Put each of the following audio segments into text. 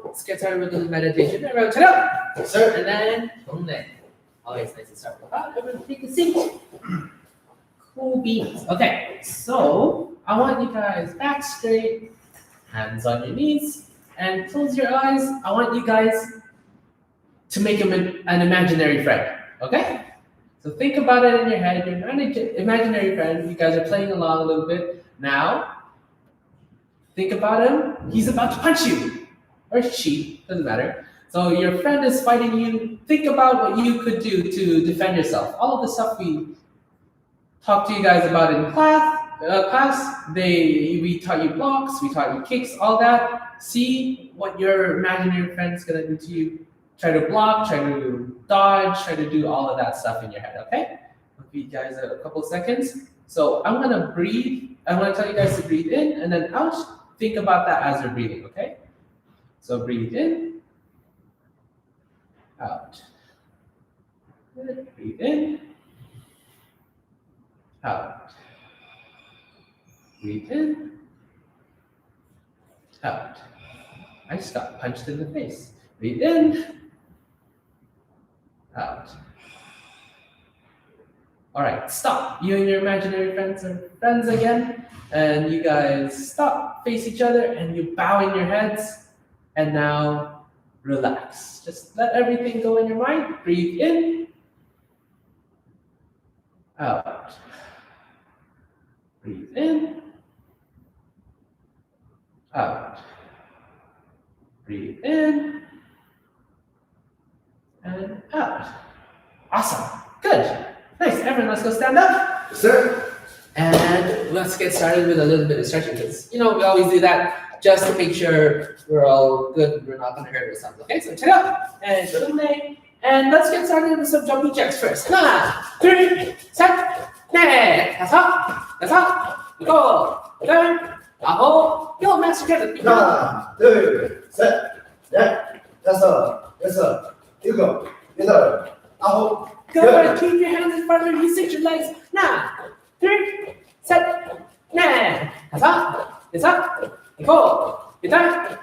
let's get started with the meditation. Everyone, check out. Yes, sir. And then, always nice to start with that. Everyone, take a seat. Cool beans. Okay, so I want you guys back straight, hands on your knees, and close your eyes. I want you guys to make an imaginary friend. Okay? So think about it in your head. Your imaginary friend. You guys are playing along a little bit now. Think about him. He's about to punch you. Or she, doesn't matter. So your friend is fighting you. Think about what you could do to defend yourself. All of the stuff we talked to you guys about in class. We taught you blocks, we taught you kicks, all that. See what your imaginary friend's gonna do to you. Try to block, try to dodge, try to do all of that stuff in your head, okay? I'll give you guys a couple seconds. So I'm gonna breathe. I'm gonna tell you guys to breathe in and then out. Think about that as you're breathing, okay? So breathe in, out. Good. Breathe in, out. Breathe in, out. I just got punched in the face. Breathe in, out. All right, stop. You and your imaginary friends are friends again. And you guys stop, face each other, and you bow in your heads. And now relax. Just let everything go in your mind. Breathe in, out. Breathe in, out. Breathe in, and out. Awesome. Good. Nice. Everyone, let's go stand up. Yes, sir. And let's get started with a little bit of stretching because, we always do that just to make sure we're all good. We're not going to hurt ourselves. Okay, so check out and let's get started with some jumping jacks first. 1, 2, 3, 4, 5, 6, 7, 8, go. Yo, Master Saadati. 1, 2, 3, 4, 5, 6, 7, 8, 9. Good. Keep your hands in front of you. You sit your legs. 1, 2, 3, 4, 5, 6, 7, 8, 9.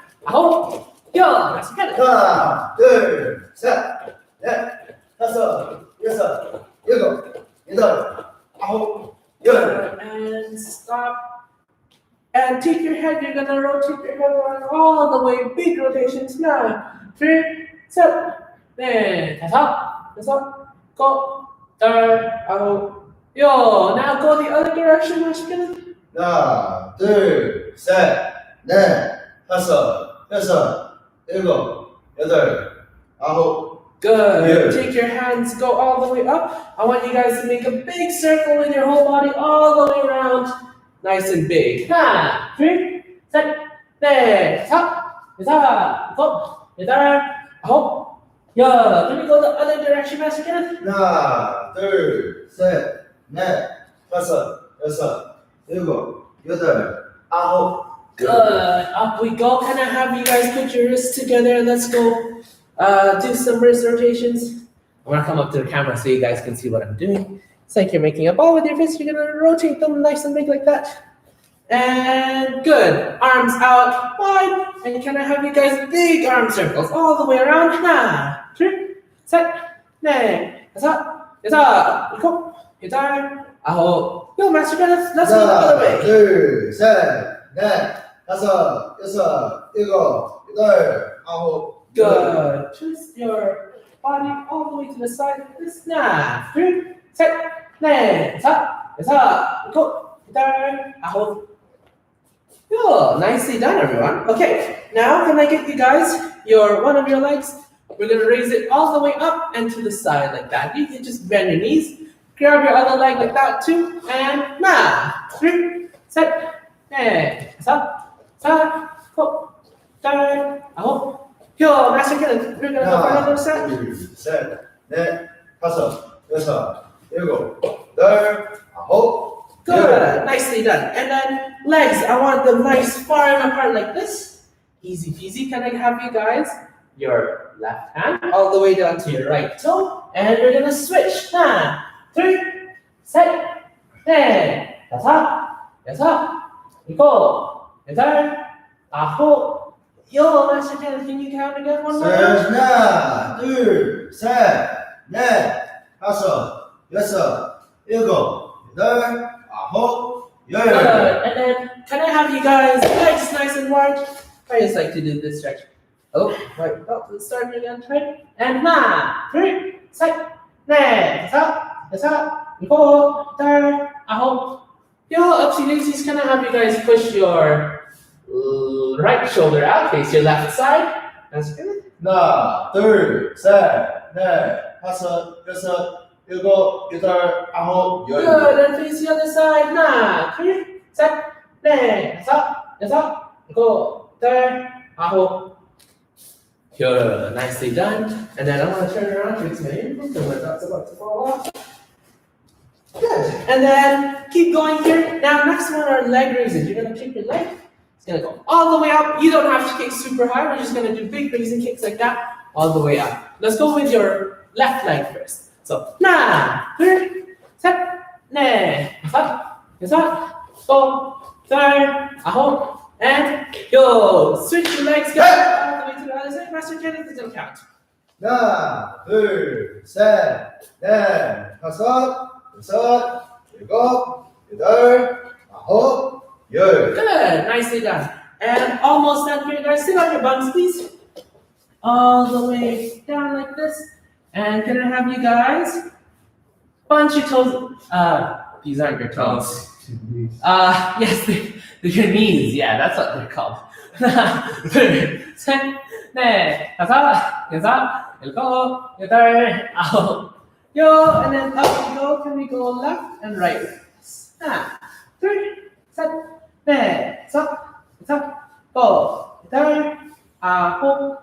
Yo, Master Saadati. 1, 2, 3, 4, 5, 6, 7, 8, 9. And stop. And take your head. You're gonna rotate your head around all the way. Big rotations. 1, 3, 7, 8, 9. Go. Yo, now go the other direction, Master Saadati. 1, 2, 3, 4, 5, 6, 7, 8, 9. Good. Take your hands, go all the way up. I want you guys to make a big circle with your whole body all the way around. Nice and big. 1, 2, 3, 4, 5, 6, 7, 8, 9. Yeah, can we go the other direction, Master Saadati? 1, 2, 3, 4, 5, 6, 7, 8, 9. Good. Up we go. Can I have you guys put your wrists together and let's go do some wrist rotations? I'm gonna come up to the camera so you guys can see what I'm doing. It's like you're making a ball with your fists. You're gonna rotate them nice and big like that. And good. Arms out wide. And can I have you guys big arm circles all the way around? 1, 2, 3, 4, 5, 6, 7, 8, 9. Yo, Master Saadati, let's go the other way. 1, 2, 3, 4, 5, 6, 7, 8, 9. Good. Twist your body all the way to the side like this. 1, 2, 3, 4, 5, 6, 7, 8. Yo, nicely done, everyone. Okay, now can I get you guys one of your legs? We're gonna raise it all the way up and to the side like that. You can just bend your knees, grab your other leg like that too, and 1, 2, 3, 4, 5, 6, 7, 8. Yo, Master Saadati, we're gonna go for another set. 2, 3, 4, 5, 6, 7, 8, 9. Good, nicely done. And then legs, I want them nice far apart like this. Easy peasy. Can I have you guys your left hand all the way down to your right toe, and we're gonna switch. 1, 2, 3, 4, 5, 6, 7, 8, 9. Yo, Master Kenneth, can you count again one more time? 하나, 둘, 셋, 넷, 다섯, 여섯, 일곱, 여덟, 아홉, Good. 열. And then, can I have you guys legs nice and wide? I just like to do this stretch. Oh, right. Oh, let's start again. Right. And 하나, 둘, 셋, 넷, 다섯, 여섯, 일곱, 여덟, 아홉. Yo, upsy daisies, can I have you guys push your right shoulder out, face your left side? That's good. 하나, 둘, 셋, 넷, 다섯, 여섯, 일곱, 여덟, 아홉, 열. Good. And face the other side. 하나, 둘, 셋, 넷, 다섯, 여섯, 일곱, 여덟, 아홉. Good. Nicely done. And then I'm going to turn around to explain because my dog's about to fall off. Good. And then keep going here. Now, next one are leg raises. You're going to kick your leg. It's going to go all the way up. You don't have to kick super high. We're just going to do big raising kicks like that all the way up. Let's go with your left leg first. So, 하나, 둘, 셋, 넷, 다섯, 여섯, 일곱, 여덟, 아홉, and yo. Switch your legs, go all the way to the other side. Master Kenneth is going to count. 하나, 둘, 셋, 넷, 다섯, 여섯, 일곱, 여덟, 아홉, 열. Good, nicely done. And almost done here, guys. Sit on your buns, please. All the way down like this. And can I have you guys bunch your toes? These aren't your toes. Yes, they're your knees. Yeah, that's what they're called. 둘, 셋, 넷, 다섯, 여섯, 일곱, 여덟, 아홉. Yo, and then up we go. Can we go left and right? 하나, 둘, 셋, 넷, 다섯, 여섯, 일곱, 여덟, 아홉,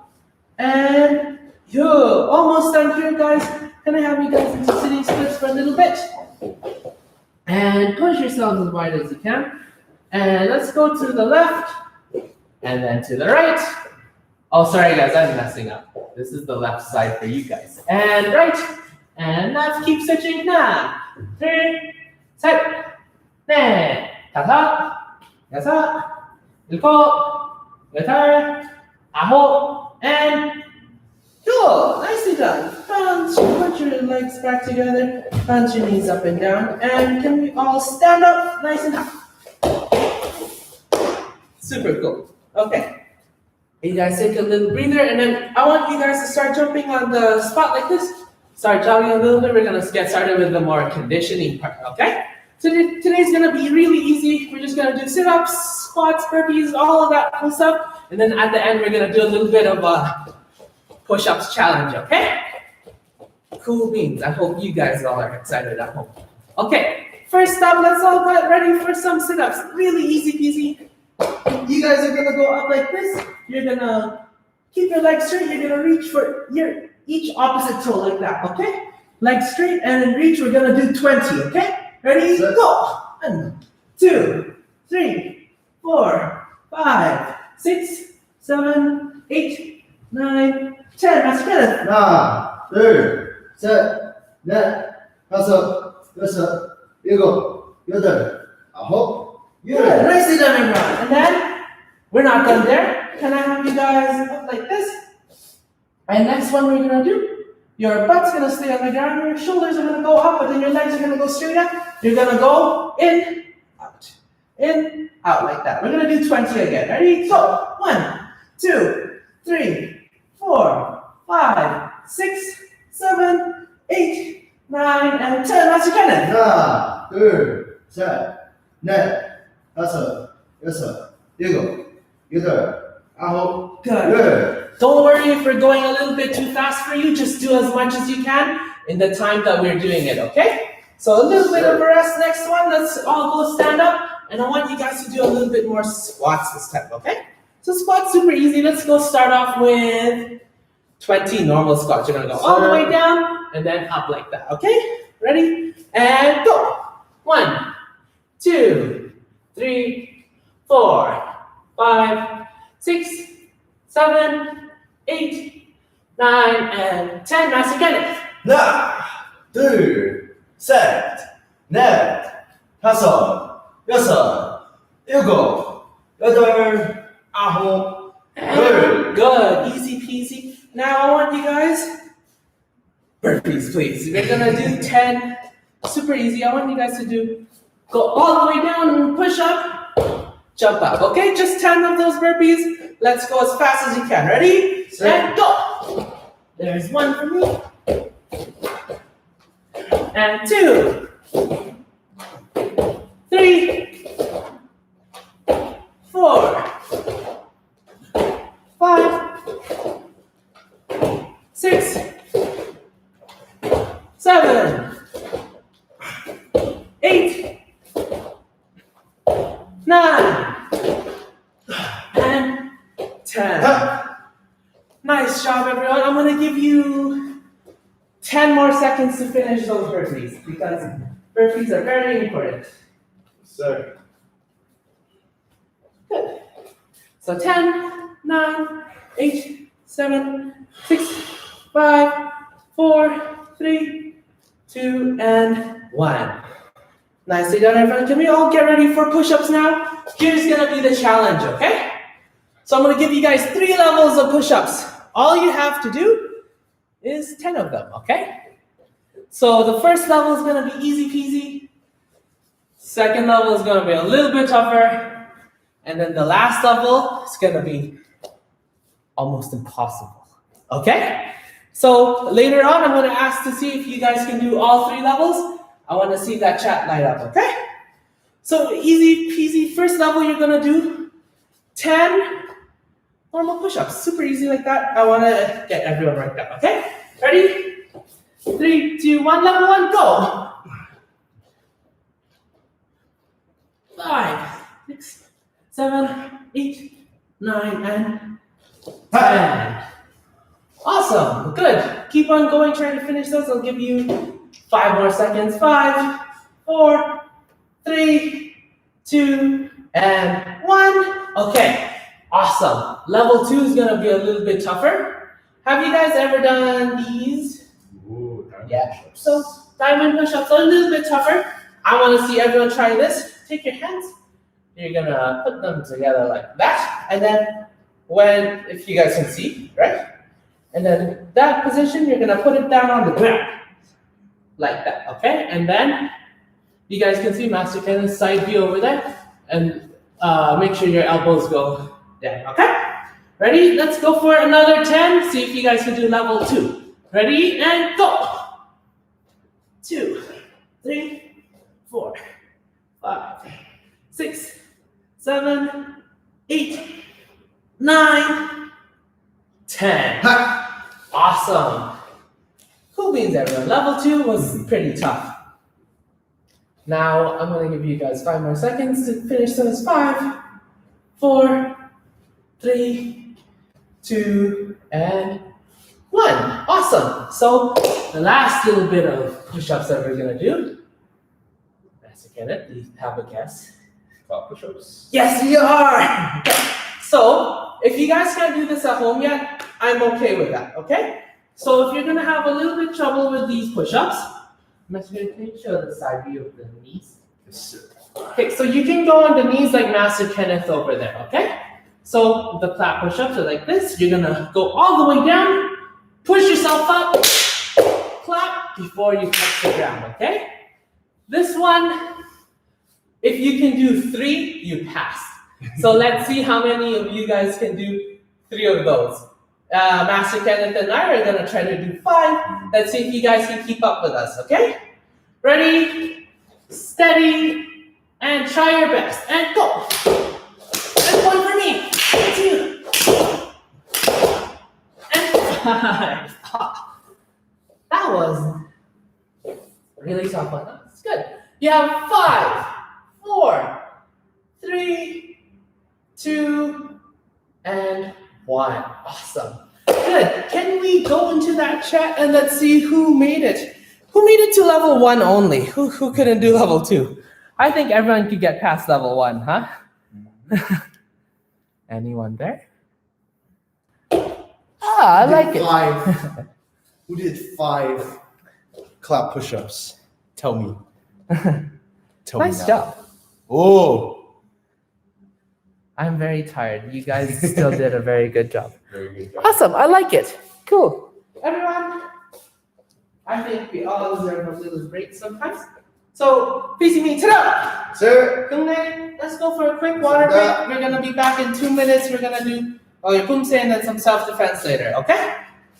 and yo, almost done here, guys. Can I have you guys into sitting splits for a little bit? And push yourselves as wide as you can. And let's go to the left, and then to the right. Oh, sorry, guys, I'm messing up. This is the left side for you guys. And right, and left. Keep switching. 하나, 둘, 셋, 넷, 다섯, 여섯, 일곱, 여덟, 아홉, and yo, nicely done. Punch your legs back together. Punch your knees up and down. And can we all stand up nice and high? Super cool. Okay. You guys take a little breather, and then I want you guys to start jumping on the spot like this. Start jogging a little bit. We're gonna get started with the more conditioning part, okay? So today's gonna be really easy. We're just gonna do sit-ups, squats, burpees, all of that cool stuff. And then at the end, we're gonna do a little bit of a push-ups challenge, okay? Cool beans. I hope you guys all are excited at home. Okay, first up, let's all get ready for some sit-ups. Really easy peasy. You guys are gonna go up like this. You're gonna keep your legs straight. You're gonna reach for each opposite toe like that, okay? Legs straight and then reach. We're gonna do 20, okay? Ready? Go! 1, 2, 3, 4, 5, 6, 7, 8, 9, 10. That's good. 하나, 둘, 셋, 넷, 다섯, 여섯, 일곱, 여덟, 아홉, Good. 열. Nicely done, everyone. And then we're not done there. Can I have you guys up like this? And next one we're gonna do, your butt's gonna stay on the ground, your shoulders are gonna go up, but then your legs are gonna go straight up. You're gonna go in, out like that. We're gonna do 20 again. Ready? Go. 1, 2, 3, 4, 5, 6, 7, 8, 9, and 10. Master Kenneth. 하나, 둘, 셋, 넷, 다섯, 여섯, 일곱, 여덟, 아홉, Good. 열. Don't worry if we're going a little bit too fast for you. Just do as much as you can in the time that we're doing it, okay? So a little bit of a rest. Next one, let's all go stand up. And I want you guys to do a little bit more squats this time, okay? So squats super easy. Let's go start off with 20 normal squats. You're gonna go all the way down and then up like that, okay? Ready? And go. 1, 2, 3, 4, 5, 6, 7, 8, 9, and 10. Master Kenneth. 하나, 둘, 셋, 넷, 다섯, 여섯, 일곱, 여덟, 아홉, 열. 둘. Good. Easy peasy. Now I want you guys burpees, please. We're gonna do 10. Super easy. I want you guys to go all the way down and push up, jump up. Okay, just 10 of those burpees. Let's go as fast as you can. Ready? And go. There's one for me. And 2, 3, 4, 5, 6, 7, 8, 9, and 10. Nice job, everyone. I'm going to give you 10 more seconds to finish those burpees because burpees are very important. Sir. Good. So 10, 9, 8, 7, 6, 5, 4, 3, 2, and 1. Nicely done, everyone. Can we all get ready for push-ups now? Here's gonna be the challenge, okay? So I'm gonna give you guys 3 levels of push-ups. All you have to do is 10 of them, okay? So the first level is gonna be easy peasy. Second level is gonna be a little bit tougher. And then the last level is gonna be almost impossible, okay? So later on, I'm gonna ask to see if you guys can do all 3 levels. I wanna see that chat light up, okay? So easy peasy, first level you're gonna do 10 normal push-ups, super easy like that. I wanna get everyone worked up, okay? Ready? 3, 2, 1, level 1, go! 5, 6, 7, 8, 9, and 10. Awesome, good. Keep on going, trying to finish those. I'll give you 5 more seconds. 5, 4, 3, 2, and 1. Okay, awesome. Level 2 is gonna be a little bit tougher. Have you guys ever done these? Ooh, Yeah. So diamond push-ups are a little bit tougher. I want to see everyone try this. Take your hands. You're gonna put them together like that, and then if you guys can see, right? And then that position, you're gonna put it down on the ground, like that, okay? And then you guys can see Master Kenneth's side view over there, and make sure your elbows go down, okay? Ready? Let's go for another 10. See if you guys can do level 2. Ready? And go! 2, 3, 4, 5, 6, 7, 8, 9, 10. Awesome. Cool beans, everyone. Level 2 was pretty tough. Now, I'm going to give you guys 5 more seconds to finish those. 5, 4, 3, 2, and 1. Awesome. So, the last little bit of push-ups that we're going to do. Master Kenneth, do you have a guess? Push-ups. Yes, we are! So, if you guys can't do this at home yet, I'm okay with that, okay? So if you're gonna have a little bit trouble with these push-ups, Master Kenneth, can you show the side view of the knees? Yes, sir. Okay, so you can go on the knees like Master Kenneth over there, okay? So the flat push-ups are like this. You're gonna go all the way down, push yourself up, clap before you touch the ground, okay? This one, if you can do 3, you pass. So let's see how many of you guys can do 3 of those. Master Kenneth and I are gonna try to do 5. Let's see if you guys can keep up with us, okay? Ready, steady, and try your best. And go. And 1 for me. 2. And 5. That was really tough one. That's good. You have 5, 4, 3, 2, and 1. Awesome. Good. Can we go into that chat and let's see who made it? Who made it to level 1 only? Who couldn't do level 2? I think everyone could get past level 1, huh? Anyone there? I like it. 5. Who did 5 clap push-ups? Tell me. Tell me Nice now. job. Oh. I'm very tired. You guys still did a very good job. Very good job. Awesome. I like it. Cool. Everyone, I think we all deserve a little break sometimes. So, facing me, ta-da! Sir. Kungnae, let's go for a quick water break. We're gonna be back in 2 minutes. We're gonna do your Poomsae and then some self-defense later, okay?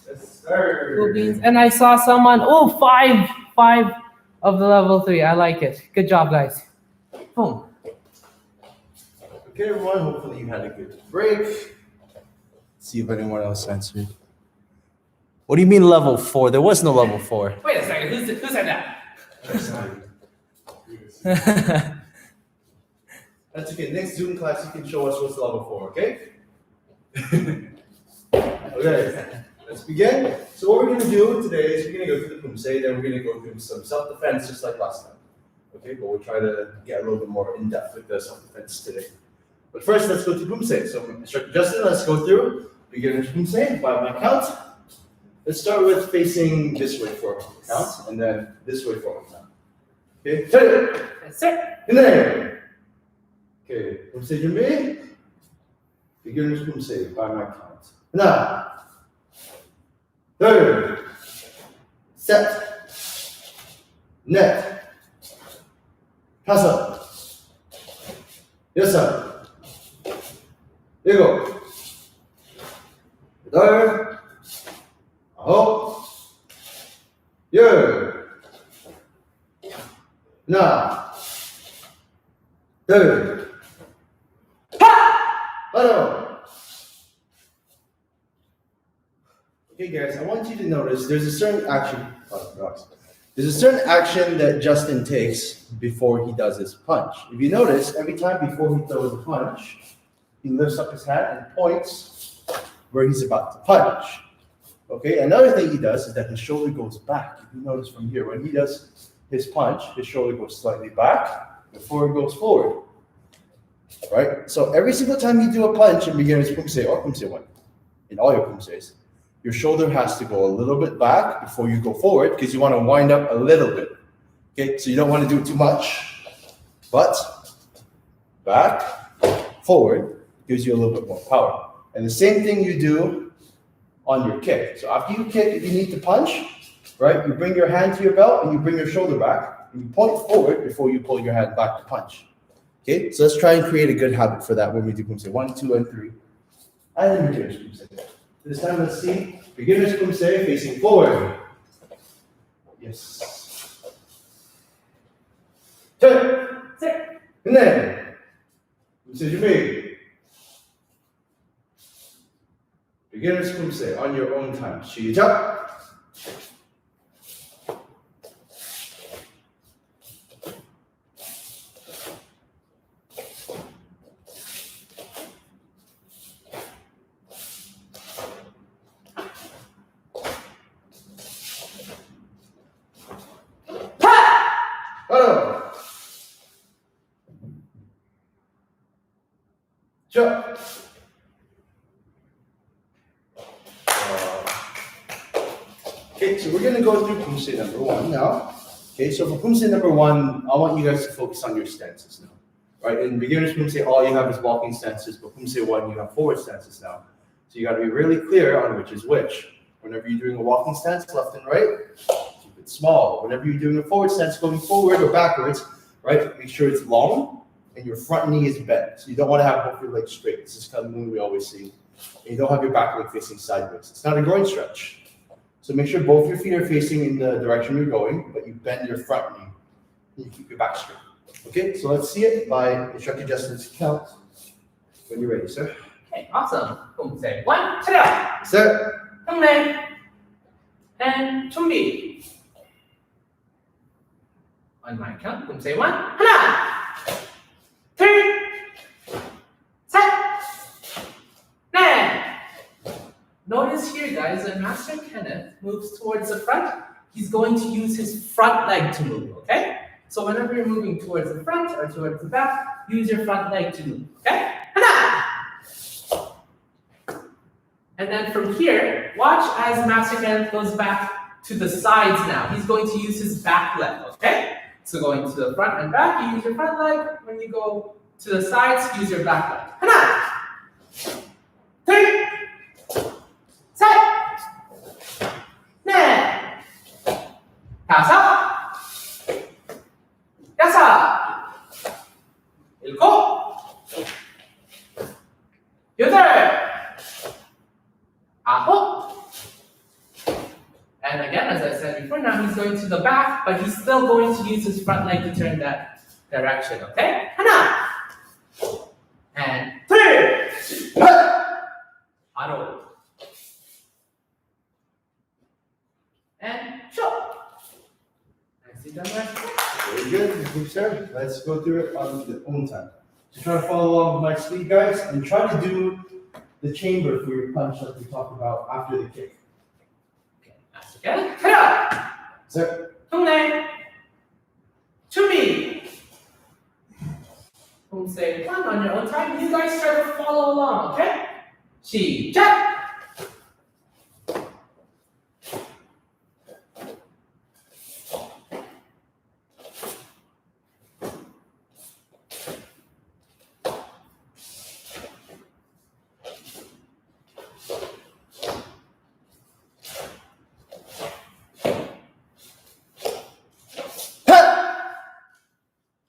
Yes, sir. Cool beans. And I saw someone, five of the level 3. I like it. Good job, guys. Boom. Okay, everyone. Hopefully you had a good break. See if anyone else answered. What do you mean level 4? There was no level 4. Wait a second. Who said that? That's okay. Next Zoom class, you can show us what's level 4, okay? Okay, let's begin. So what we're going to do today is we're going to go through the Poomsae, then we're going to go through some self-defense just like last time. Okay, but we'll try to get a little bit more in-depth with the self-defense today. But first, let's go through Poomsae. So Instructor Justin, let's go through beginner's Poomsae by my count. Let's start with facing this way for a count, and then this way for a count. Okay, turn. Yes, sir. In there. Okay, Poomsae 준비. Beginner's Poomsae by my count. 하나, 둘, 셋, 넷, 다섯, 여섯, 일곱, 여덟, 아홉, 열. 하나, 둘, 바로. Okay, guys, I want you to notice there's a certain action. There's a certain action that Justin takes before he does his punch. If you notice, every time before he throws a punch, he lifts up his hand and points where he's about to punch. Okay, another thing he does is that his shoulder goes back. If you notice from here, when he does his punch, his shoulder goes slightly back before it goes forward. Right? So every single time you do a punch in beginner's Poomsae or Poomsae 1, in all your Poomsaes, your shoulder has to go a little bit back before you go forward because you want to wind up a little bit. Okay, so you don't want to do it too much, but back, forward gives you a little bit more power. And the same thing you do on your kick. So after you kick, if you need to punch, right, you bring your hand to your belt and you bring your shoulder back and you point forward before you pull your hand back to punch. Okay, so let's try and create a good habit for that when we do Poomsae 1, 2, and 3. And then beginner's Poomsae. This time, let's see beginner's Poomsae facing forward. Yes. Turn. And then Poomsae 준비. Beginner's Poomsae on your own time. 시작. Jump. Okay, so we're going to go through Poomsae number 1 now. Okay, so for Poomsae number 1, I want you guys to focus on your stances now. Right, in beginner's Poomsae, all you have is walking stances, but Poomsae 1, you have forward stances now. So you got to be really clear on which is which. Whenever you're doing a walking stance, left and right, keep it small. Whenever you're doing a forward stance, going forward or backwards, right, make sure it's long and your front knee is bent. So you don't want to have both your legs straight. This is kind of one we always see. And you don't have your back leg facing sideways. It's not a groin stretch. So make sure both your feet are facing in the direction you're going, but you bend your front knee and you keep your back straight. Okay, so let's see it by Instructor Justin's count. When you're ready, sir. Okay, awesome. Poomsae 1, 차렷! Sir. Kungnae. And 준비. On my count, Poomsae 1, 하나, 둘, 셋, 넷. Notice here, guys, when Master Kenneth moves towards the front, he's going to use his front leg to move, okay? So whenever you're moving towards the front or towards the back, use your front leg to move, okay? 하나. And then from here, watch as Master Kenneth goes back to the sides now. He's going to use his back leg, okay? So going to the front and back, you use your front leg. When you go to the sides, use your back leg. 하나, 둘, 셋, 넷, 다섯, 여섯, 일곱, 여덟, 아홉. And again, as I said before, now he's going to the back, but he's still going to use his front leg to turn that direction, okay? 하나, and 둘, 바로, and show. Nicely done, right? Very good, Poomsae. Let's go through it on the own time. So try to follow along with my speed, guys, and try to do the chamber for your punch like we talked about after the kick. Okay, that's again. 하나, So, 동네, 준비. Poomsae one on your own time. You guys try to follow along, okay? 시작.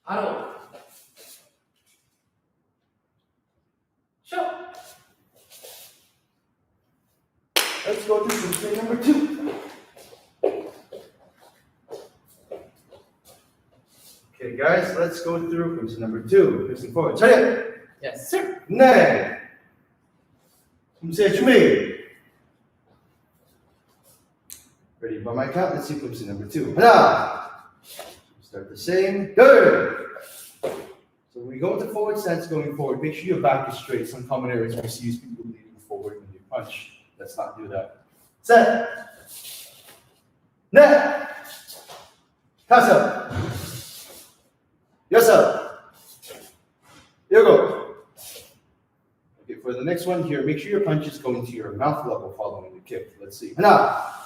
바로. 쇼. let's go through Poomsae number 2. Okay, guys, let's go through Poomsae number 2. Facing forward. 차렷! Yes, sir. 네. Poomsae 준비. Ready by my count. Let's see Poomsae number 2. 하나. Start the same. 둘. So when we go into forward stance going forward, make sure your back is straight. Some common errors we see is people leaning forward when you punch. Let's not do that. 셋. 넷. 다섯. 여섯. 일곱. Okay, for the next one here, make sure your punch is going to your mouth level following the kick. Let's see. 하나.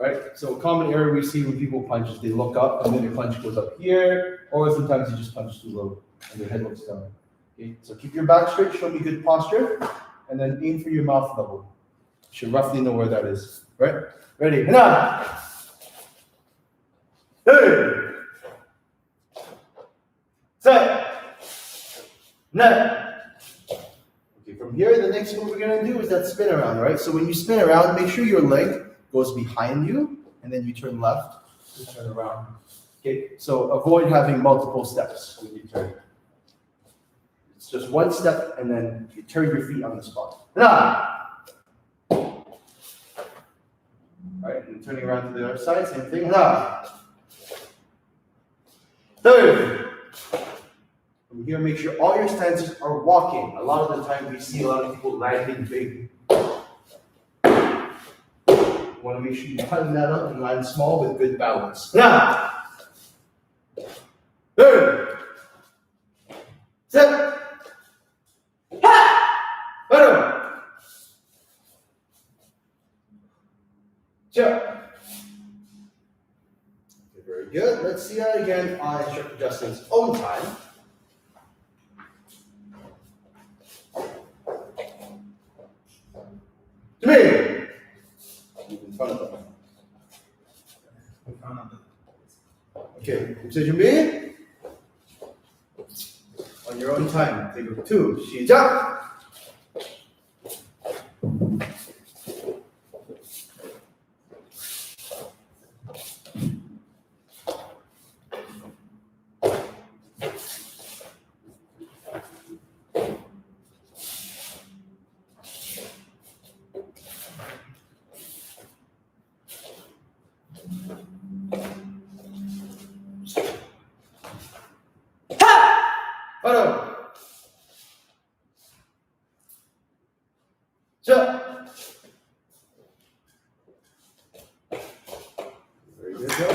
Right? So a common error we see when people punch is they look up and then their punch goes up here, or sometimes you just punch too low and their head looks down. Okay, so keep your back straight, show me good posture, and then aim for your mouth level. You should roughly know where that is. Right? Ready? 하나. 둘. 셋. 넷. Okay, from here, the next one we're gonna do is that spin around, right? So when you spin around, make sure your leg goes behind you, and then you turn left to turn around. Okay, so avoid having multiple steps when you turn. It's just one step, and then you turn your feet on the spot. All right, and turning around to the other side, same thing. Third. From here, make sure all your stances are walking. A lot of the time, we see a lot of people landing big. You want to make sure you tighten that up and land small with good balance. Third. Set. Bottom. Jump. Okay, very good. Let's see that again on Instructor Justin's own time. To me. In front of them. Okay, Poomsae 준비. On your own time. Take it 2. 시작. 바로. 자. Very good, Joe.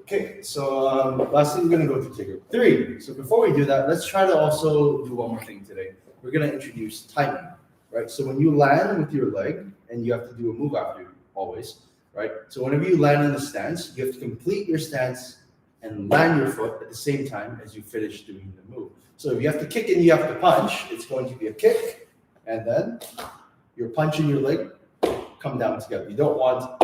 Okay, so lastly, we're going to go to takeover 3. So before we do that, let's try to also do one more thing today. We're going to introduce timing, right? So when you land with your leg, and you have to do a move after always, right? So whenever you land in the stance, you have to complete your stance and land your foot at the same time as you finish doing the move. So if you have to kick and you have to punch, it's going to be a kick, and then your punch and your leg come down together. You don't want,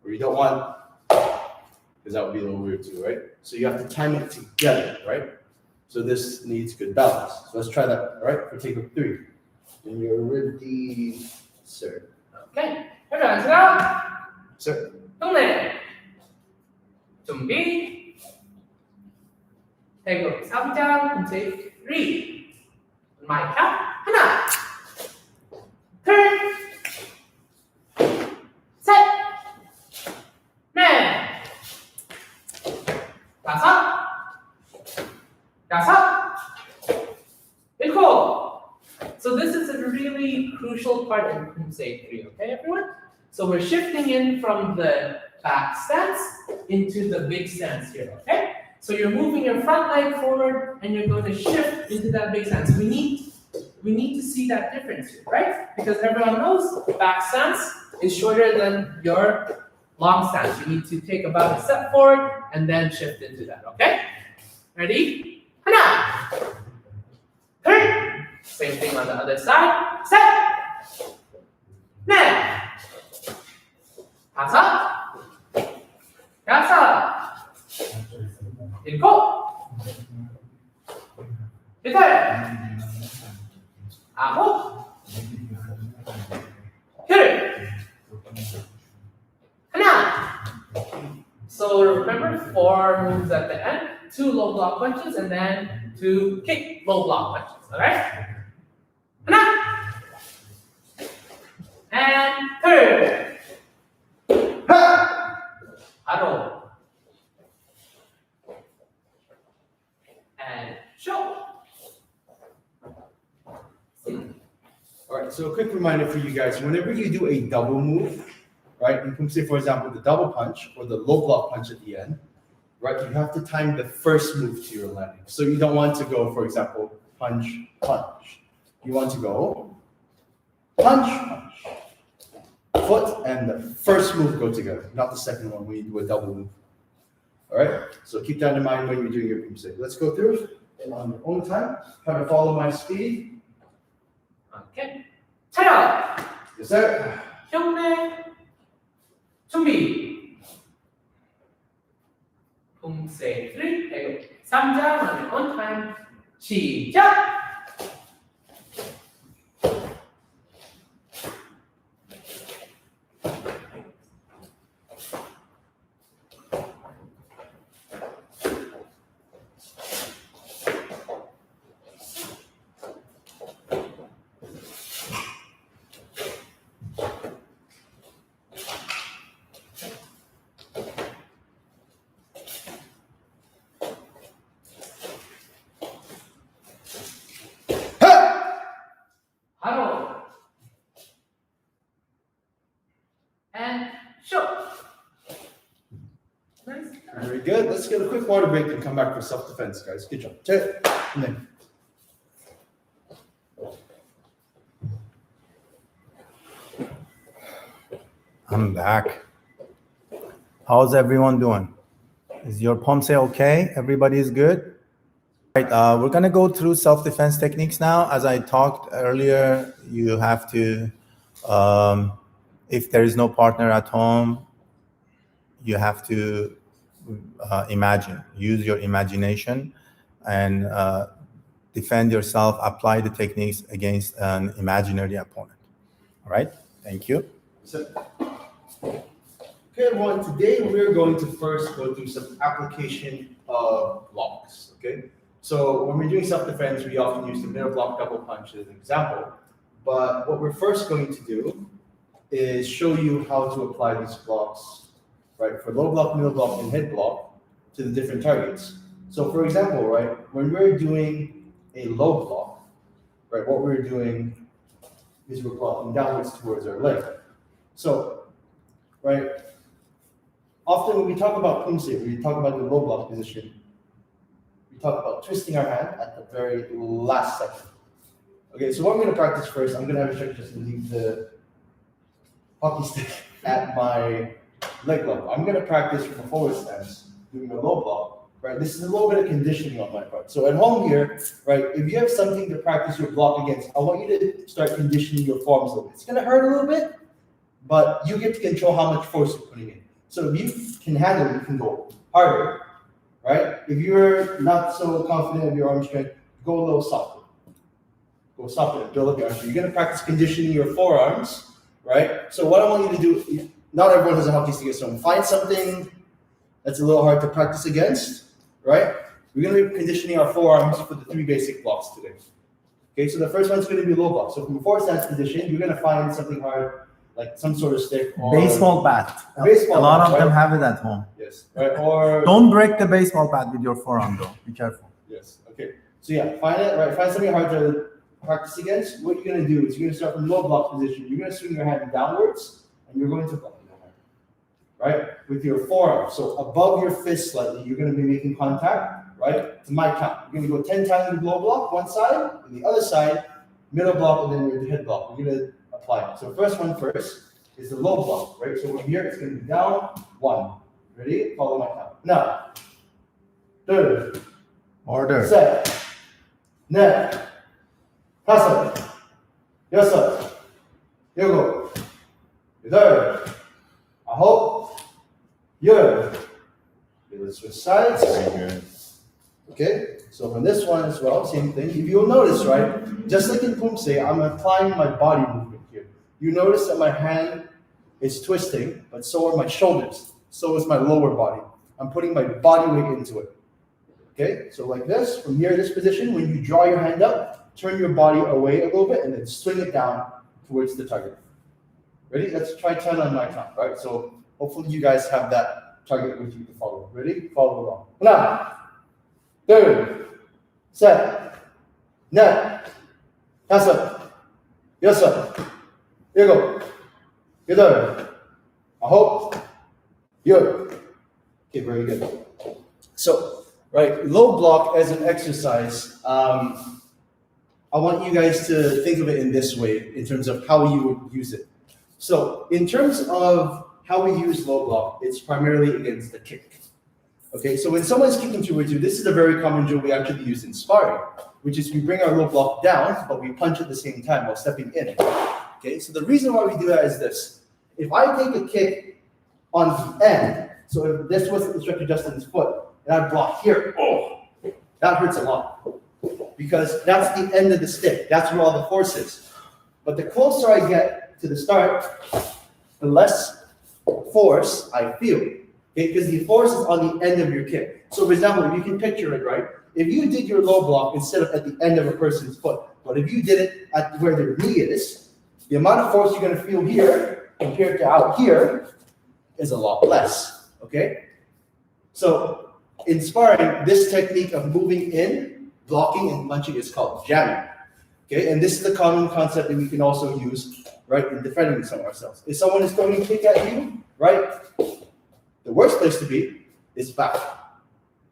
because that would be a little weird too, right? So you have to time it together, right? So this needs good balance. So let's try that, all right? For take of 3. And you're ready, sir. Okay. everyone, 시작. Sir. 동네. 준비. 태국 3장 Poomsae 3. 마이크 하나. 둘. 셋. 넷. 다섯. 여섯. 일곱. So this is a really crucial part in Poomsae 3, okay everyone? So we're shifting in from the back stance into the big stance here, okay? So you're moving your front leg forward and you're going to shift into that big stance. We need to see that difference here, right? Because everyone knows back stance is shorter than your long stance. You need to take about a step forward and then shift into that, okay? Ready? 하나, 둘, same thing on the other side. 셋, 넷, 다섯, 여섯, 일곱, 여덟, 아홉, 열, 하나. So remember 4 moves at the end, 2 low block punches, and then 2 kick low block punches. Alright? 하나, and 둘, 바로, and show. All right, so a quick reminder for you guys, whenever you do a double move, right, in Poomsae, for example, the double punch or the low block punch at the end, right, you have to time the first move to your landing. So you don't want to go, for example, punch, punch. You want to go punch, punch. Foot and the first move go together, not the second one when you do a double move. All right, so keep that in mind when you're doing your Poomsae. Let's go through it on your own time. Try to follow my speed. Okay. 차렷. Yes, sir. 흉내. 준비. Poomsae 3, 태국 3장 on your own time. 시작. 바로. And show. Nice. Very good. Let's get a quick water break and come back for self-defense, guys. Good job. Check. And then. I'm back. How's everyone doing? Is your Poomsae okay? Everybody is good? Right, we're gonna go through self-defense techniques now. As I talked earlier, you have to, if there is no partner at home, you have to imagine, use your imagination and defend yourself, apply the techniques against an imaginary opponent. All right, thank you. Okay, everyone, today we're going to first go through some application of blocks, okay? So when we're doing self-defense, we often use the middle block double punch as an example. But what we're first going to do is show you how to apply these blocks, right? For low block, middle block, and head block to the different targets. So for example, right, when we're doing a low block, right, what we're doing is we're blocking downwards towards our leg. So, right, often when we talk about Poomsae, we talk about the low block position, we talk about twisting our hand at the very last second. Okay, so what I'm going to practice first, I'm going to have Instructor Justin leave the hockey stick at my leg level. I'm going to practice from a forward stance doing a low block, right? This is a little bit of conditioning on my part. So at home here, right, if you have something to practice your block against, I want you to start conditioning your forearms a little bit. It's gonna hurt a little bit, but you get to control how much force you're putting in. So if you can handle it, you can go harder, right? If you're not so confident of your arm strength, go a little softer. Go softer and build up your arm strength. You're gonna practice conditioning your forearms, right? So what I want you to do, not everyone has a hockey stick at home. Find something that's a little hard to practice against, right? We're gonna be conditioning our forearms for the 3 basic blocks today. Okay, so the first one's gonna be low block. So from a forward stance position, you're gonna find something hard, like some sort of stick or Baseball bat. Baseball a lot bat, of them right? have it at home. Yes, right? Or Don't break the baseball bat with your forearm though. Be careful. yes, okay. So yeah, find it, right? Find something hard to practice against. What you're gonna do is you're gonna start from low block position. You're gonna swing your hand downwards and you're going to block your hand, right? With your forearm. So above your fist slightly, you're gonna be making contact, right? To my count. You're gonna go 10 times with low block, one side, and the other side, middle block, and then your head block. We're gonna apply it. So first one first is the low block, right? So from here, it's gonna be down, 1. Ready? Follow my count. Now, 2, Order. 셋, 넷, 다섯, 여섯, 일곱, 여덟, 아홉, 열. Okay, let's switch sides. Okay, so from this one as well, same thing. If you'll notice, right, just like in Poomsae, I'm applying my body movement here. You notice that my hand is twisting, but so are my shoulders. So is my lower body. I'm putting my body weight into it. Okay, so like this, from here, this position, when you draw your hand up, turn your body away a little bit and then swing it down towards the target. Ready? Let's try 10 on my count, right? So hopefully you guys have that target with you to follow. Ready? Follow along. 하나, 둘, 셋, 넷, 다섯, 여섯, 일곱, 여덟, 아홉, 열. Okay, very good. So, right, low block as an exercise, I want you guys to think of it in this way, in terms of how you would use it. So, in terms of how we use low block, it's primarily against the kick. Okay, so when someone's kicking towards you, this is a very common drill we actually use in sparring, which is we bring our low block down, but we punch at the same time while stepping in. Okay, so the reason why we do that is this. If I take a kick on the end, so if this was Instructor Justin's foot, and I block here, oh, that hurts a lot. Because that's the end of the stick. That's where all the force is. But the closer I get to the start, the less force I feel. Okay? Because the force is on the end of your kick. So for example, if you can picture it, right? If you did your low block instead of at the end of a person's foot, but if you did it at where their knee is, the amount of force you're going to feel here compared to out here is a lot less. Okay? So in sparring, this technique of moving in, blocking, and punching is called jamming. Okay, and this is a common concept that we can also use, right, in defending ourselves. If someone is throwing a kick at you, right, the worst place to be is back.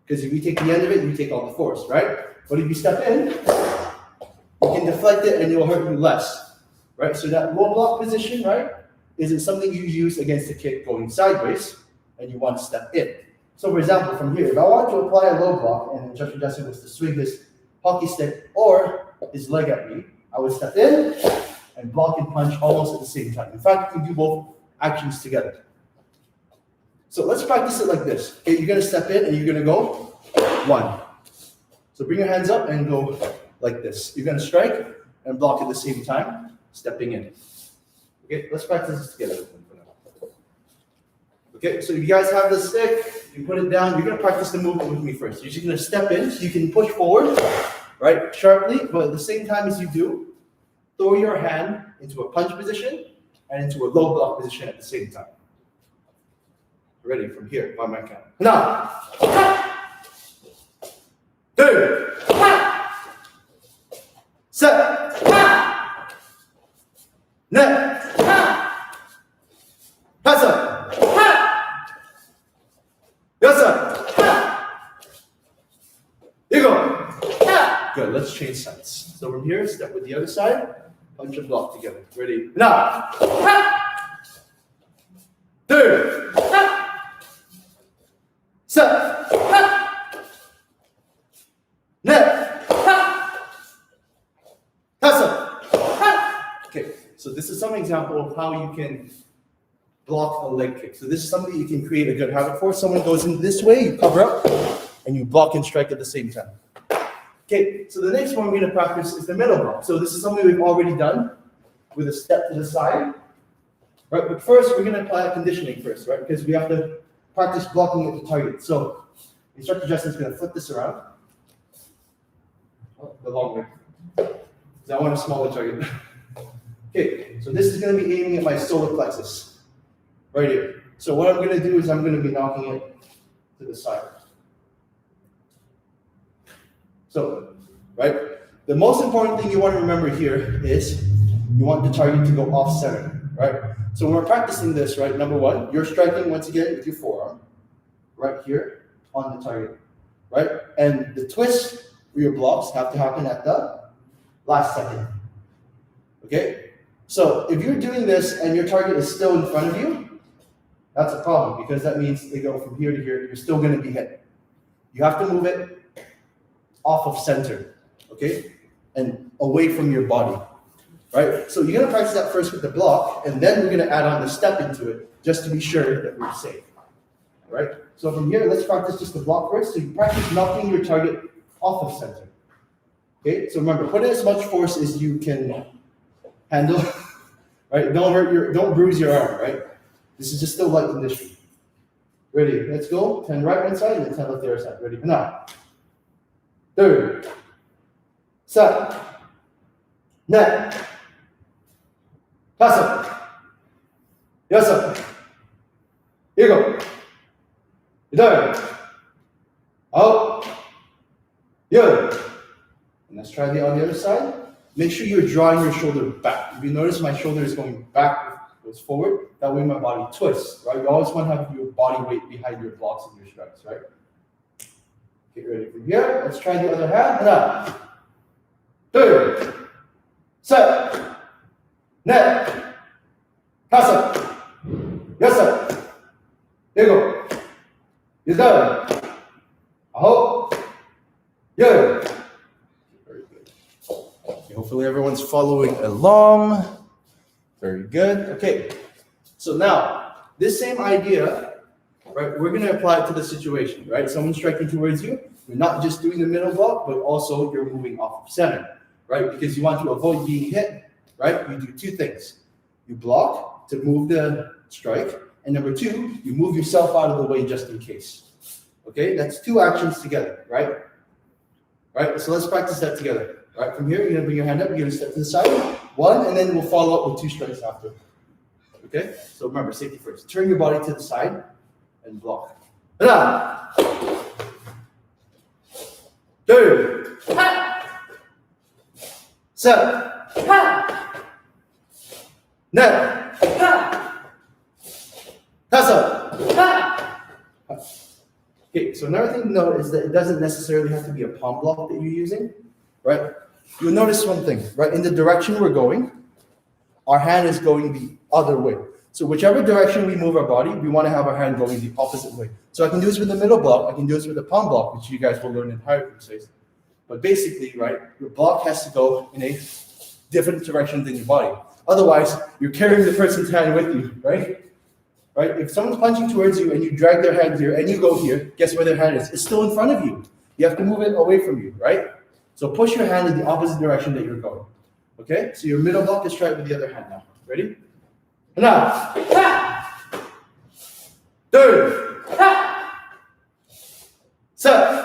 Because if you take the end of it, you take all the force, right? But if you step in, you can deflect it and it will hurt you less, right? So that low block position, right, is it something you use against the kick going sideways and you want to step in. So for example, from here, if I want to apply a low block and Instructor Justin was to swing his hockey stick or his leg at me, I would step in and block and punch almost at the same time. In fact, you can do both actions together. So let's practice it like this. Okay, you're gonna step in and you're gonna go 1. So bring your hands up and go like this. You're gonna strike and block at the same time, stepping in. Okay, let's practice this together. Okay, so if you guys have the stick, you put it down, you're gonna practice the movement with me first. You're just gonna step in, so you can push forward, right, sharply, but at the same time as you do, throw your hand into a punch position and into a low block position at the same time. Ready, from here, by my count. 하나, 둘, 셋, 넷, 다섯, Good, let's change sides. So from here, step with the other side, punch and block together. Ready? Now. 둘, 셋, this is some example of how you can block a leg kick. So this is something you can create a good habit for. Someone goes in this way, you cover up, and you block and strike at the same time. Okay, so the next one we're going to practice is the middle block. So this is something we've already done with a step to the side. Right, but first we're going to apply conditioning first, right? Because we have to practice blocking at the target. So Instructor Justin's going to flip this around. Oh, the long way. Because I want a smaller target. Okay, so this is going to be aiming at my solar plexus. Right here. So what I'm going to do is I'm going to be knocking it to the side. So, right, the most important thing you want to remember here is you want the target to go off center, right? So when we're practicing this, right, number one, you're striking once again with your forearm, right here on the target, right? And the twist for your blocks have to happen at the last second, okay? So if you're doing this and your target is still in front of you, that's a problem because that means they go from here to here, you're still going to be hit. You have to move it off of center, okay? And away from your body, right? So you're going to practice that first with the block, and then we're going to add on the step into it just to be sure that we're safe, all right? So from here, let's practice just the block first. So you practice knocking your target off of center, okay? So remember, put in as much force as you can handle, right? Don't bruise your arm, right? This is just still light conditioning. Ready, let's go. 10 right one side and then 10 left the other side. Ready, now. Third, set, net, pass up, yes up, here you go, third, out, good. And let's try on the other side. Make sure you're drawing your shoulder back. If you notice my shoulder is going back, goes forward, that way my body twists, right? You always want to have your body weight behind your blocks and your strikes, right? Get ready from here. Let's try the other hand. Now, third, set, net, pass up, yes sir. There you go. You're done. I hope. Yeah. Very good. Okay, hopefully everyone's following along. Very good. Okay. So now, this same idea, right, we're going to apply it to the situation, right? Someone's striking towards you. You're not just doing the middle block, but also you're moving off of center, right? Because you want to avoid being hit, right? You do two things. You block to move the strike, and number two, you move yourself out of the way just in case. Okay, that's two actions together, right? Right, so let's practice that together. Right, from here, you're going to bring your hand up, you're going to step to the side, one, and then we'll follow up with two strikes after. Okay, so remember, safety first. Turn your body to the side and block. Now, third, set, net, pass up. Okay, so another thing to note is that it doesn't necessarily have to be a palm block that you're using, right? You'll notice one thing, right? In the direction we're going, our hand is going the other way. So whichever direction we move our body, we want to have our hand going the opposite way. So I can do this with the middle block, I can do this with the palm block, which you guys will learn in higher Poomsaes. But basically, right, your block has to go in a different direction than your body. Otherwise, you're carrying the person's hand with you, right? Right? If someone's punching towards you and you drag their hand here and you go here, guess where their hand is? It's still in front of you. You have to move it away from you, right? So push your hand in the opposite direction that you're going. Okay? So your middle block is tried with the other hand now. Ready? Now. Third. Set.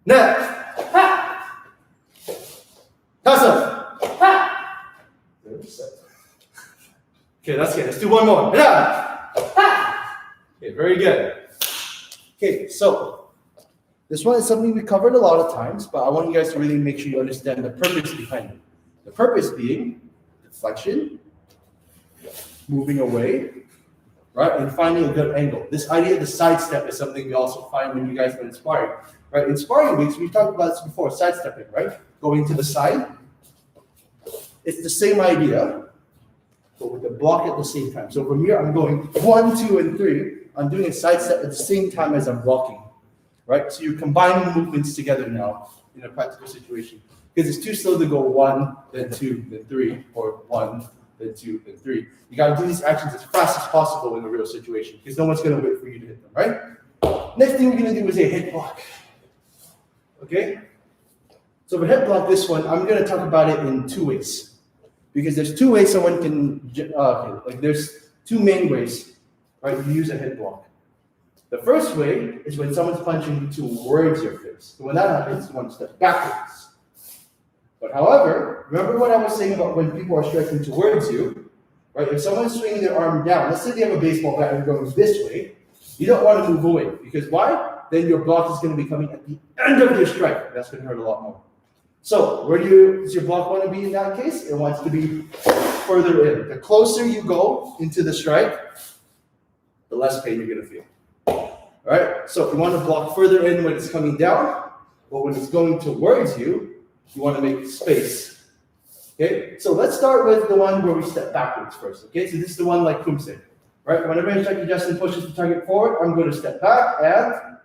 Net. Pass up. Okay, that's good. Let's do one more. Okay, very good. Okay, so this one is something we covered a lot of times, but I want you guys to really make sure you understand the purpose behind it. The purpose being deflection, moving away, right, and finding a good angle. This idea of the side step is something we also find when you guys are inspiring, right? In sparring weeks, we've talked about this before, sidestepping, right? Going to the side. It's the same idea, but with the block at the same time. So from here, I'm going 1, 2, and 3. I'm doing a side step at the same time as I'm blocking, right? So you're combining movements together now in a practical situation. Because it's too slow to go 1, then 2, then 3, or 1, then 2, then 3. You got to do these actions as fast as possible in a real situation, because no one's going to wait for you to hit them, right? Next thing we're going to do is a head block. Okay? So for head block, this one, I'm going to talk about it in 2 ways. Because there's 2 ways someone can, there's 2 main ways, right, you use a head block. The first way is when someone's punching towards your face. So when that happens, you want to step backwards. But however, remember what I was saying about when people are striking towards you, right? If someone's swinging their arm down, let's say they have a baseball bat and going this way, you don't want to move away. Because why? Then your block is going to be coming at the end of your strike. That's going to hurt a lot more. So where does your block want to be in that case? It wants to be further in. The closer you go into the strike, the less pain you're going to feel. All right? So if you want to block further in when it's coming down, but when it's going towards you, you want to make space. Okay? So let's start with the one where we step backwards first. Okay? So this is the one like Poomsae. Right? Whenever Instructor Justin pushes the target forward, I'm going to step back and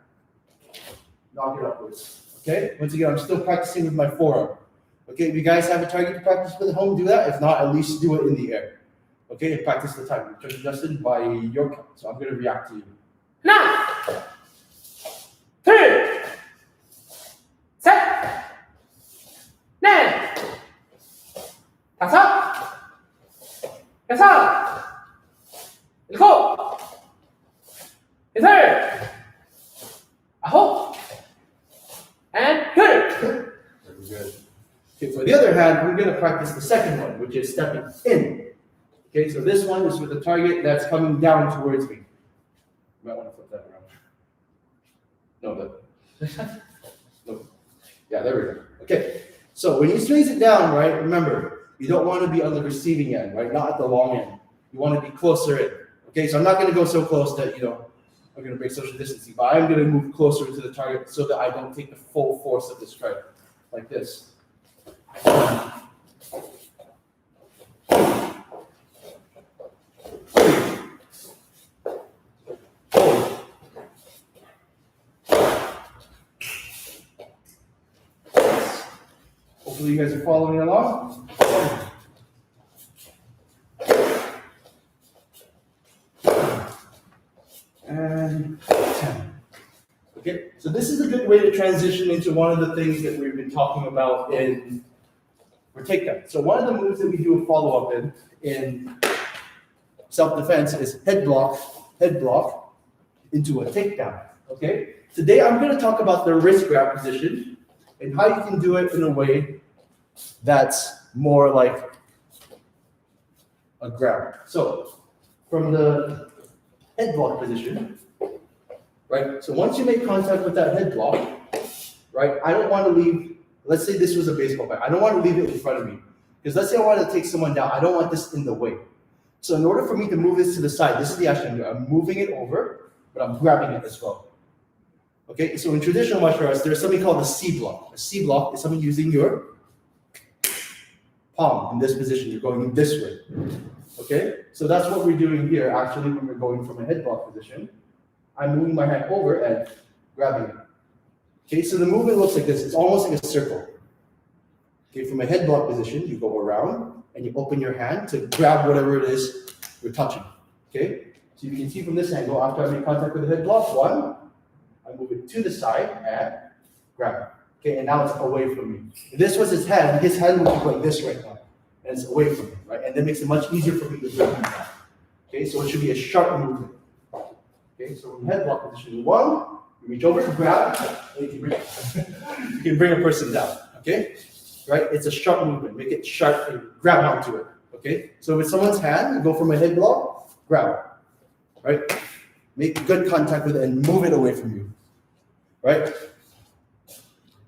knock it upwards. Okay? Once again, I'm still practicing with my forearm. Okay? If you guys have a target to practice with at home, do that. If not, at least do it in the air. Okay? And practice the timing. Instructor Justin, by your count. So I'm going to react to you. 9, 3, 4, 5, 6, 7, 8, 9, and good. Very good. Okay, for the other hand, we're going to practice the second one, which is stepping in. Okay, so this one is with the target that's coming down towards me. You might want to flip that around. No, but no. Yeah, there we go. Okay, so when he swings it down, right, remember, you don't want to be on the receiving end, right, not at the long end. You want to be closer in. Okay, so I'm not going to go so close that, I'm going to break social distancing, but I'm going to move closer to the target so that I don't take the full force of the strike, like this. Hopefully you guys are following along. And 10. Okay, so this is a good way to transition into one of the things that we've been talking about for takedown. So one of the moves that we do a follow-up in self-defense is head block into a takedown. Okay, today I'm going to talk about the wrist grab position and how you can do it in a way that's more like a grab. So from the head block position, right? So once you make contact with that head block, right? I don't want to leave, let's say this was a baseball bat. I don't want to leave it in front of me. Because let's say I want to take someone down. I don't want this in the way. So in order for me to move this to the side, this is the action I'm doing. I'm moving it over, but I'm grabbing it as well. Okay, so in traditional martial arts, there's something called a C block. A C block is something using your palm in this position. You're going this way. Okay, so that's what we're doing here. Actually, when we're going from a head block position, I'm moving my hand over and grabbing it. Okay, so the movement looks like this. It's almost like a circle. Okay, from a head block position, you go around and you open your hand to grab whatever it is you're touching. Okay, so you can see from this angle, after I make contact with the head block, one, I move it to the side and grab it. Okay, and now it's away from me. If this was his hand would be like this right now. And it's away from me, right? And that makes it much easier for me to grab it. Okay, so it should be a sharp movement. Okay, so in head block position one, you reach over to grab, and you can bring a person down. Okay, right? It's a sharp movement. Make it sharp and grab onto it. Okay, so with someone's hand, you go from a head block, grab, right? Make good contact with it and move it away from you, right?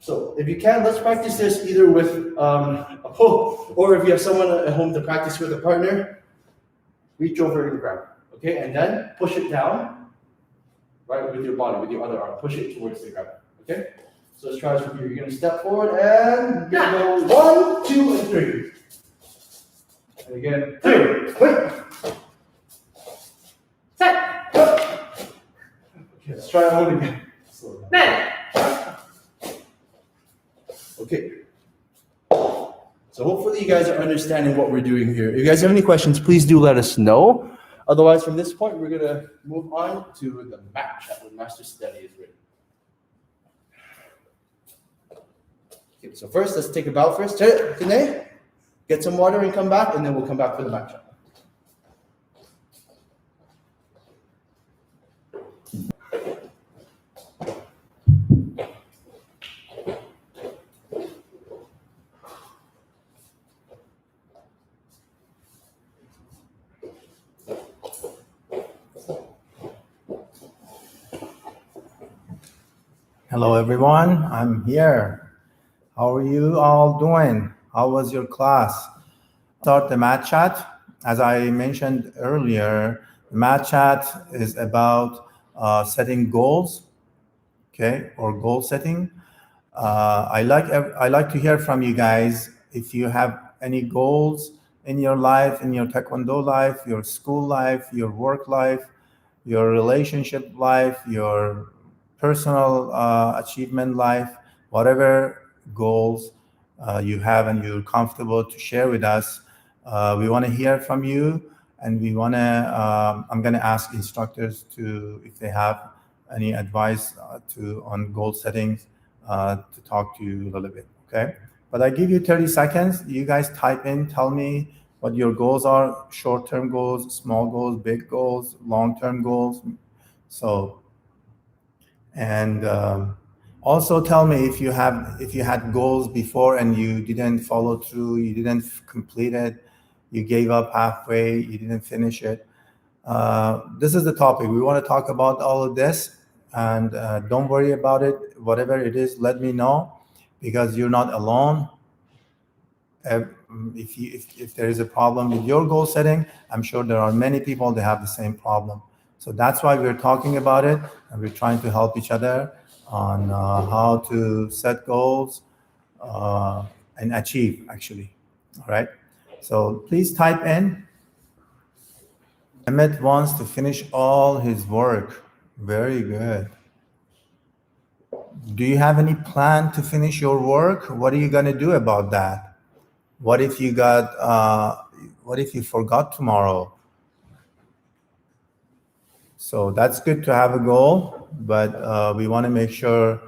So if you can, let's practice this either with a pull, or if you have someone at home to practice with a partner, reach over and grab, okay? And then push it down, right, with your body, with your other arm. Push it towards the grab, okay? So let's try this from here. You're gonna step forward and you're gonna go 1, 2, and 3. And again, 3, wait. Set. Okay, let's try it again. Slow down. 9, Okay. So hopefully you guys are understanding what we're doing here. If you guys have any questions, please do let us know. Otherwise, from this point, we're gonna move on to the mat chat when Master Saadati is ready. Okay, so first, let's take a bow first. Tanae, get some water and come back, and then we'll come back for the mat chat. Hello, everyone. I'm here. How are you all doing? How was your class? Start the mat chat. As I mentioned earlier, the mat chat is about setting goals, okay, or goal setting. I like to hear from you guys if you have any goals in your life, in your Taekwondo life, your school life, your work life, your relationship life, your personal achievement life, whatever goals you have and you're comfortable to share with us. We want to hear from you, and we want to. I'm going to ask instructors to, if they have any advice on goal settings, to talk to you a little bit. Okay, but I give you 30 seconds. You guys type in, tell me what your goals are: short-term goals, small goals, big goals, long-term goals. So, and also tell me if you had goals before and you didn't follow through, you didn't complete it, you gave up halfway, you didn't finish it. This is the topic. We want to talk about all of this, and don't worry about it. Whatever it is, let me know, because you're not alone. If there is a problem with your goal setting, I'm sure there are many people that have the same problem. So that's why we're talking about it, and we're trying to help each other on how to set goals and achieve, actually. All right. So please type in. Emmett wants to finish all his work. Very good. Do you have any plan to finish your work? What are you going to do about that? What if you forgot tomorrow? So that's good to have a goal, but we want to make sure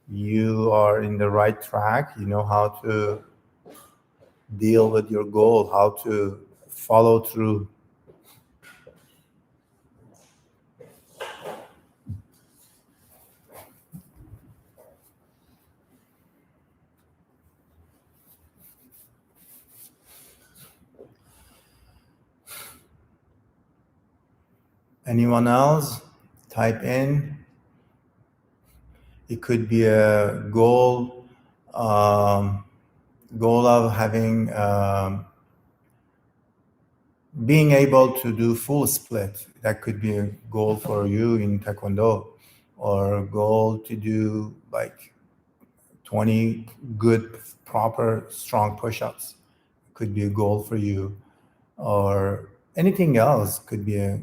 you are in the right track. You know how to deal with your goal, how to follow through. Anyone else? Type in. It could be a goal of having being able to do full split. That could be a goal for you in Taekwondo, or a goal to do like 20 good, proper, strong push-ups. Could be a goal for you, or anything else. Could be a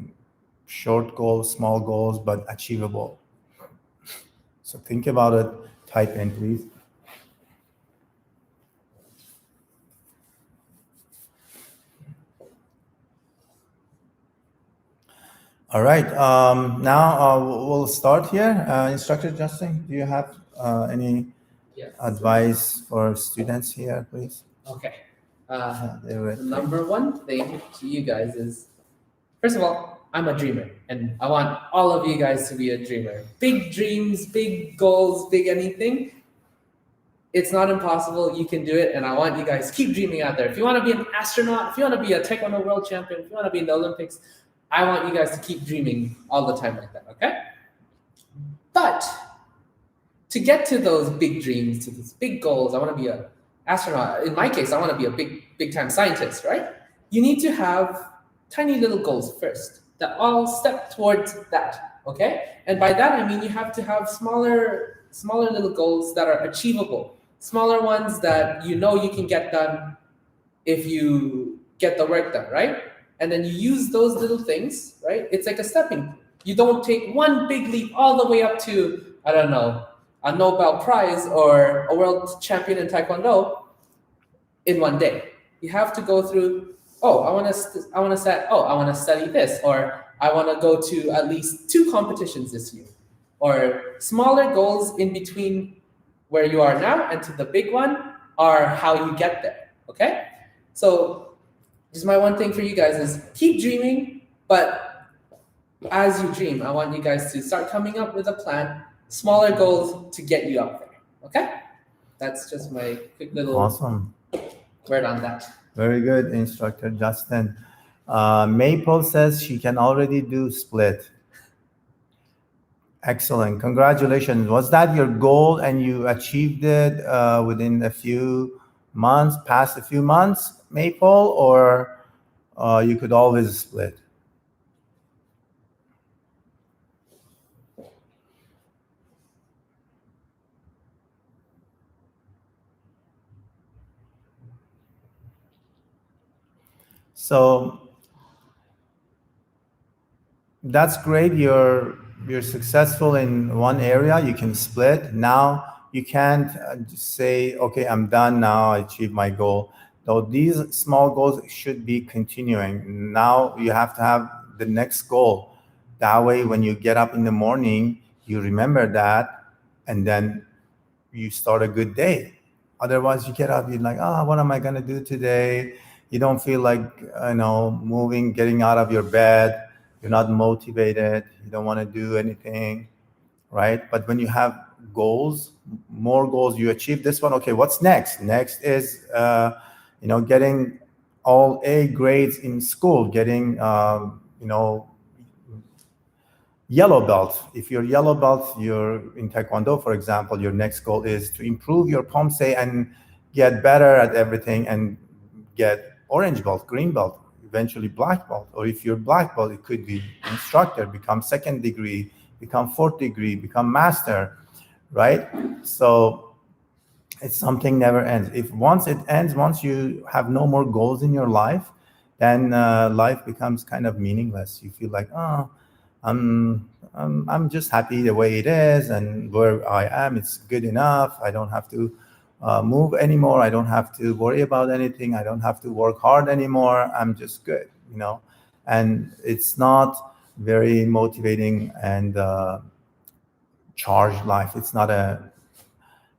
short goals, small goals, but achievable. So think about it. Type in, please. All right. Now we'll start here. Instructor Justin, do you have any advice for students here, please? Okay. The number one thing to you guys is, first of all, I'm a dreamer, and I want all of you guys to be a dreamer. Big dreams, big goals, big anything. It's not impossible. You can do it, and I want you guys to keep dreaming out there. If you want to be an astronaut, if you want to be a Taekwondo world champion, if you want to be in the Olympics, I want you guys to keep dreaming all the time like that, okay? But to get to those big dreams, to these big goals, I want to be an astronaut. In my case, I want to be a big time scientist, right? You need to have tiny little goals first that all step towards that, okay? And by that, I mean you have to have smaller little goals that are achievable, smaller ones that you know you can get done if you get the work done, right? And then you use those little things, right? It's like a stepping. You don't take one big leap all the way up to, I don't know, a Nobel Prize or a world champion in Taekwondo in one day. You have to go through, I want to study this, or I want to go to at least 2 competitions this year, or smaller goals in between where you are now and to the big one are how you get there. Okay, so just my one thing for you guys is keep dreaming, but as you dream, I want you guys to start coming up with a plan, smaller goals to get you up there. Okay, that's just my quick little Awesome. word on that. Very good, Instructor Justin. Maple says she can already do split. Excellent. Congratulations. Was that your goal and you achieved it within a few months, past a few months, Maple, or you could always split? So that's great. You're successful in one area. You can split. Now you can't just say, okay, I'm done now. I achieved my goal. Though these small goals should be continuing. Now you have to have the next goal. That way, when you get up in the morning, you remember that, and then you start a good day. Otherwise, you get up, you're like, what am I gonna do today? You don't feel like moving, getting out of your bed. You're not motivated. You don't want to do anything, right? But when you have goals, more goals, you achieve this one. Okay, what's next? Next is getting all A grades in school, getting yellow belt. If you're yellow belt, you're in Taekwondo, for example, your next goal is to improve your Poomsae and get better at everything and get orange belt, green belt, eventually black belt. Or if you're black belt, it could be instructor, become 2nd degree, become 4th degree, become master, right? So it's something never ends. If once it ends, once you have no more goals in your life, then life becomes kind of meaningless. You feel like, I'm just happy the way it is, and where I am, it's good enough. I don't have to move anymore. I don't have to worry about anything. I don't have to work hard anymore. I'm just good, and it's not very motivating and charged life. It's not a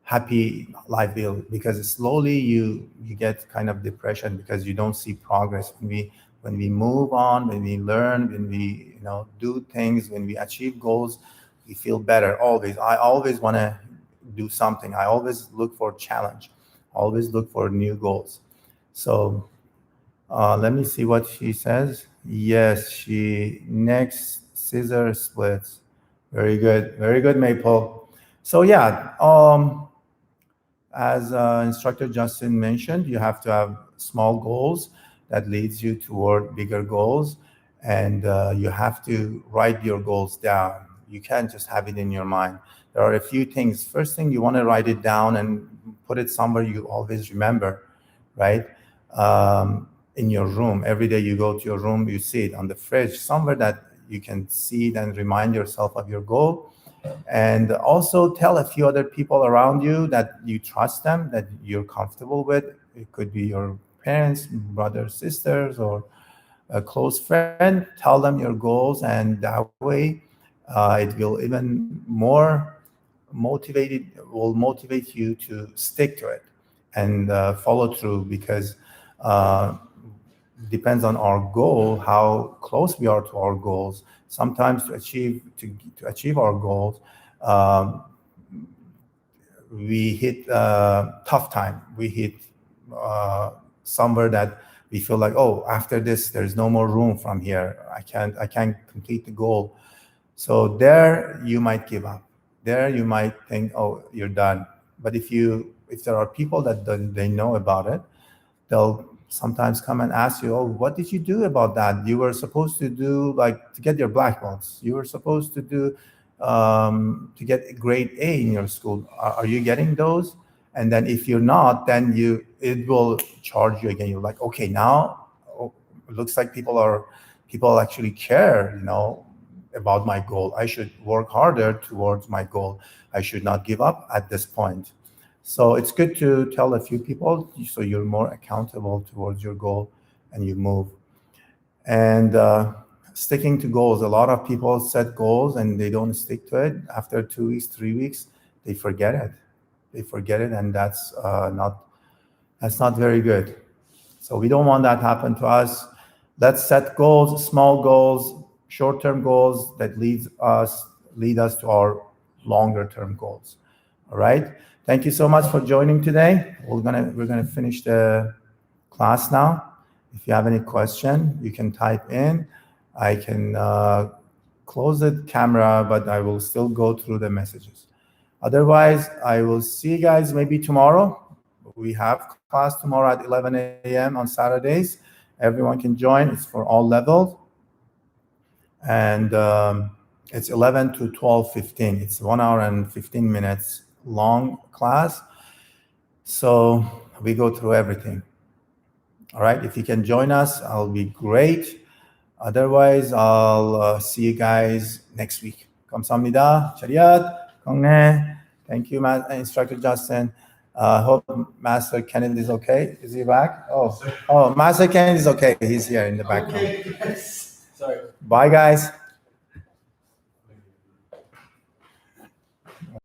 happy life because slowly you get kind of depression because you don't see progress. When we move on, when we learn, when we do things, when we achieve goals, we feel better always. I always want to do something. I always look for challenge, always look for new goals. So let me see what she says. Yes, she next scissor splits. Very good, Maple. So yeah, as Instructor Justin mentioned, you have to have small goals that leads you toward bigger goals, and you have to write your goals down. You can't just have it in your mind. There are a few things. First thing, you want to write it down and put it somewhere you always remember, right? In your room. Every day you go to your room, you see it on the fridge, somewhere that you can see it and remind yourself of your goal. And also tell a few other people around you that you trust them, that you're comfortable with. It could be your parents, brothers, sisters, or a close friend. Tell them your goals, and that way it will even more motivate you to stick to it and follow through, because depends on our goal, how close we are to our goals. Sometimes to achieve our goals, we hit tough time. We hit somewhere that we feel like, after this, there's no more room from here. I can't complete the goal. So there you might give up. There you might think, you're done. But if there are people that they know about it, they'll sometimes come and ask you, what did you do about that? You were supposed to do to get your black belts. You were supposed to do to get a grade A in your school. Are you getting those? And then if you're not, then it will charge you again. You're like, okay, now it looks like people actually care, about my goal. I should work harder towards my goal. I should not give up at this point. So it's good to tell a few people so you're more accountable towards your goal and you move. And sticking to goals. A lot of people set goals and they don't stick to it. After 2 weeks, 3 weeks, they forget it. They forget it, and that's not very good. So we don't want that to happen to us. Let's set goals, small goals, short-term goals that lead us to our longer-term goals. All right. Thank you so much for joining today. We're gonna finish the class now. If you have any question, you can type in. I can close the camera, but I will still go through the messages. Otherwise, I will see you guys maybe tomorrow. We have class tomorrow at 11 a.m. on Saturdays. Everyone can join. It's for all levels. And it's 11 to 12:15. It's 1 hour and 15 minutes long class. So we go through everything. All right. If you can join us, I'll be great. Otherwise, I'll see you guys next week. 감사합니다. Chariot, Kongne. Thank you, Instructor Justin. Hope Master Kennedy is okay. Is he back? Oh, Master Kennedy is okay. He's here in the background. Okay, yes. Sorry. Bye, guys.